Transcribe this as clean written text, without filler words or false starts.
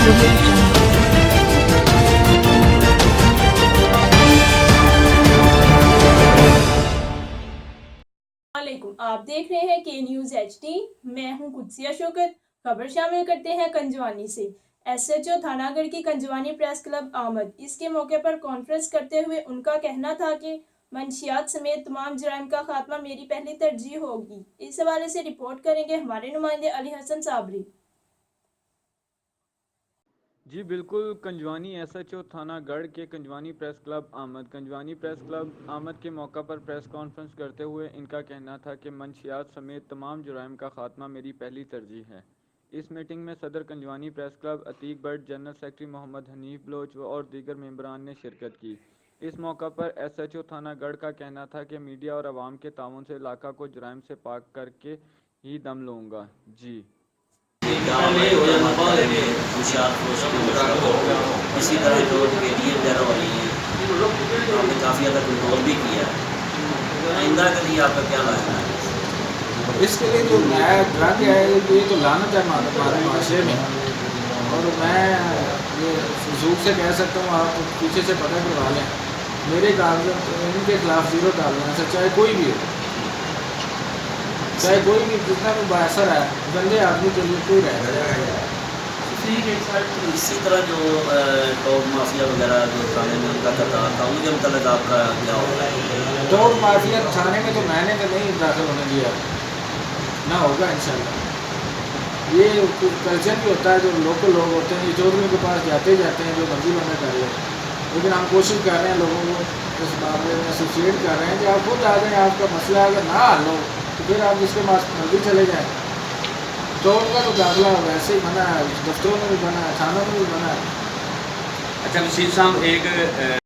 آپ دیکھ رہے ہیں کے نیوز ایچ ڈی۔ میں ہوں قدسیہ شوکت۔ خبر شامل کرتے ہیں کنجوانی سے۔ ایس ایچ او تھانہ گڑھ کی کنجوانی پریس کلب آمد۔ اس کے موقع پر کانفرنس کرتے ہوئے ان کا کہنا تھا کہ منشیات سمیت تمام جرائم کا خاتمہ میری پہلی ترجیح ہوگی۔ اس حوالے سے رپورٹ کریں گے ہمارے نمائندے علی حسن صابری۔ جی بالکل، کنجوانی ایس ایچ او تھانہ گڑھ کے کنجوانی پریس کلب آمد۔ کنجوانی پریس کلب آمد کے موقع پر پریس کانفرنس کرتے ہوئے ان کا کہنا تھا کہ منشیات سمیت تمام جرائم کا خاتمہ میری پہلی ترجیح ہے۔ اس میٹنگ میں صدر Kunjwani press club Atiq Butt, general secretary Muhammad Hanif Baloch اور دیگر ممبران نے شرکت کی۔ اس موقع پر ایس ایچ او تھانہ گڑھ کا کہنا تھا کہ میڈیا اور عوام کے تعاون سے علاقہ کو جرائم سے پاک کر کے ہی دم لوں گا۔ جی اسی طرح جو گیڈیاں وغیرہ ہو رہی ہیں ہم نے کافی حد تک کنٹرول بھی کیا ہے۔ آئندہ کے لیے آپ کا کیا لائحہ ہے؟ اس کے لیے جو نیا ڈرگ ہے یہ تو لعنت ہے ہمارے معاشرے میں، اور میں یہ فضول سے کہہ سکتا ہوں، آپ پیچھے سے پتہ کروا لیں، میرے کاغذات ان کے خلاف 0 ڈالنا ہے، چاہے کوئی بھی ہو، چاہے کوئی بھی جتنا بھی بااثر ہے، گندے آدمی کے لیے کوئی رہے۔ اسی طرح جو ٹوپ مافیا وغیرہ جو تھانے میں ان کا کردار تھا، ان کے متعلق آپ کا کیا ہوگا؟ ٹوپ مافیا تھانے میں تو میں نے تو نہیں داخل ہونے دیا، نہ ہوگا انشاءاللہ۔ یہ کلچر بھی ہوتا ہے، جو لوکل لوگ ہوتے ہیں یہ چودھری کے پاس جاتے ہیں جو مرضی بننا چاہیے، لیکن ہم کوشش کر رہے ہیں لوگوں کو اس معاملے میں ایسوسیٹ کر رہے ہیں کہ آپ خود آ جائیں، آپ کا مسئلہ اگر نہ حل ہو تو پھر آپ جس کے پاس مرضی چلے جائیں۔ تو ان کا تو داخلہ ویسے ہی منع ہے، دفتروں میں بھی منع ہے، تھانوں میں بھی منع ہے۔ اچھا نشید صاحب، ایک